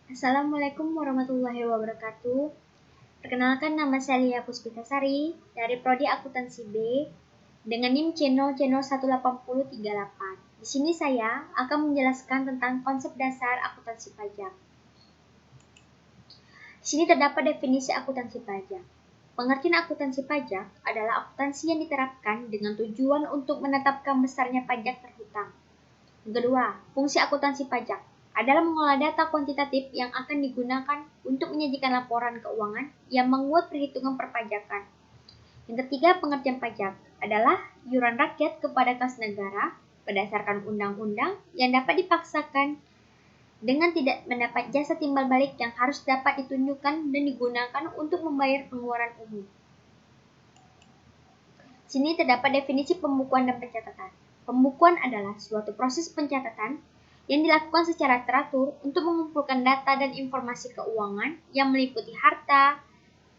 Assalamualaikum warahmatullahi wabarakatuh. Perkenalkan, nama saya Lia Puspitasari dari Prodi Akuntansi B dengan NIM C0C01838. Di sini saya akan menjelaskan tentang konsep dasar akuntansi pajak. Di sini terdapat definisi akuntansi pajak. Pengertian akuntansi pajak adalah akuntansi yang diterapkan dengan tujuan untuk menetapkan besarnya pajak terhutang. Yang kedua, fungsi akuntansi pajak adalah mengolah data kuantitatif yang akan digunakan untuk menyajikan laporan keuangan yang menguat perhitungan perpajakan. Yang ketiga, pengertian pajak adalah iuran rakyat kepada kas negara berdasarkan undang-undang yang dapat dipaksakan dengan tidak mendapat jasa timbal balik yang harus dapat ditunjukkan dan digunakan untuk membayar pengeluaran umum. Sini terdapat definisi pembukuan dan pencatatan. Pembukuan adalah suatu proses pencatatan yang dilakukan secara teratur untuk mengumpulkan data dan informasi keuangan yang meliputi harta,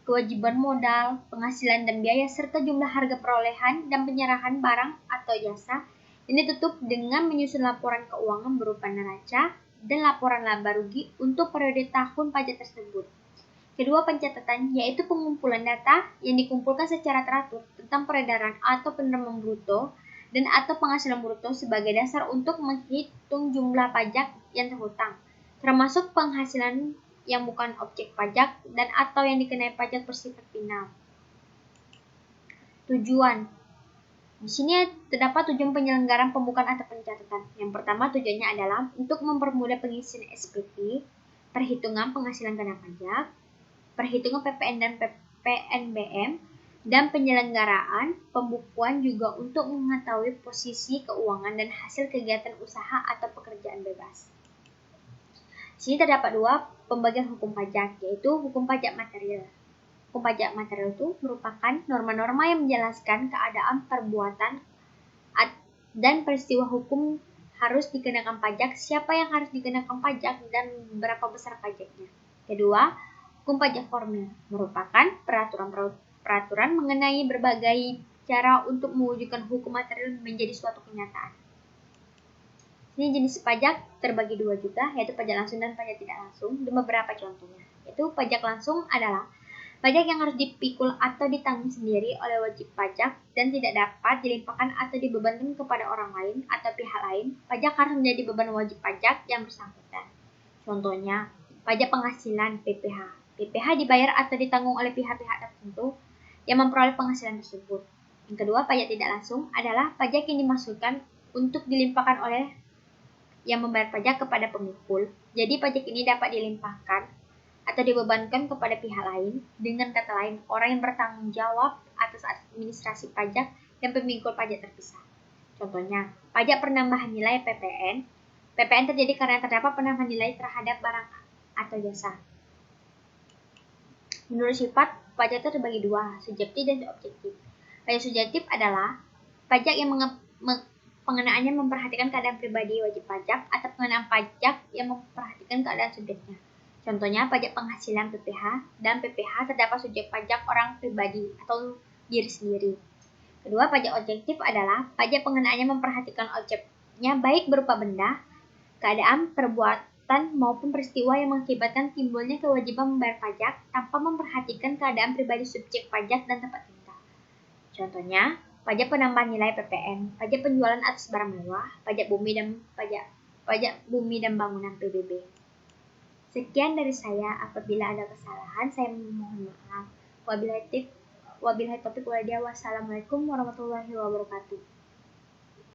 kewajiban modal, penghasilan dan biaya, serta jumlah harga perolehan dan penyerahan barang atau jasa yang ditutup dengan menyusun laporan keuangan berupa neraca dan laporan laba rugi untuk periode tahun pajak tersebut. Kedua, pencatatan, yaitu pengumpulan data yang dikumpulkan secara teratur tentang peredaran atau penerimaan bruto dan atau penghasilan bruto sebagai dasar untuk menghitung jumlah pajak yang terhutang, termasuk penghasilan yang bukan objek pajak dan atau yang dikenai pajak bersifat final. Tujuan. Di sini terdapat tujuan penyelenggaraan pembukuan atau pencatatan. Yang pertama, tujuannya adalah untuk mempermudah pengisian SPT, perhitungan penghasilan kena pajak, perhitungan PPN dan PNBM, dan penyelenggaraan pembukuan juga untuk mengetahui posisi keuangan dan hasil kegiatan usaha atau pekerjaan bebas. Sini terdapat dua pembagian hukum pajak, yaitu hukum pajak material. Hukum pajak material itu merupakan norma-norma yang menjelaskan keadaan perbuatan dan peristiwa hukum harus dikenakan pajak, siapa yang harus dikenakan pajak, dan berapa besar pajaknya. Kedua, hukum pajak formil merupakan peraturan mengenai berbagai cara untuk mewujudkan hukum material menjadi suatu kenyataan. Ini jenis pajak terbagi dua juga, yaitu pajak langsung dan pajak tidak langsung, dan beberapa contohnya. Yaitu pajak langsung adalah pajak yang harus dipikul atau ditanggung sendiri oleh wajib pajak dan tidak dapat dilimpahkan atau dibebankan kepada orang lain atau pihak lain. Pajak harus menjadi beban wajib pajak yang bersangkutan. Contohnya, pajak penghasilan (PPh). PPh dibayar atau ditanggung oleh pihak-pihak tertentu yang memperoleh penghasilan tersebut. Yang kedua, pajak tidak langsung adalah pajak yang dimaksudkan untuk dilimpahkan oleh yang membayar pajak kepada pemikul. Jadi pajak ini dapat dilimpahkan atau dibebankan kepada pihak lain, dengan kata lain, orang yang bertanggung jawab atas administrasi pajak dan pemikul pajak terpisah. Contohnya, pajak penambahan nilai (PPN). PPN terjadi karena terdapat penambahan nilai terhadap barang atau jasa. Menurut sifat, pajak itu terbagi dua, subjektif dan objektif. Pajak subjektif adalah pajak yang pengenaannya memperhatikan keadaan pribadi wajib pajak atau pengenaan pajak yang memperhatikan keadaan subjeknya. Contohnya, pajak penghasilan (PPh) dan PPh terdapat subjek pajak orang pribadi atau diri sendiri. Kedua, pajak objektif adalah pajak pengenaannya memperhatikan objeknya baik berupa benda, keadaan, perbuatan, maupun peristiwa yang mengakibatkan timbulnya kewajiban membayar pajak tanpa memperhatikan keadaan pribadi subjek pajak dan tempat tinggal. Contohnya, pajak penambahan nilai (PPN), pajak penjualan atas barang mewah, pajak bumi dan bangunan (PBB). Sekian dari saya. Apabila ada kesalahan, saya mohon maaf. Wabillahi taufiq wal hidayah. Wassalamualaikum warahmatullahi wabarakatuh.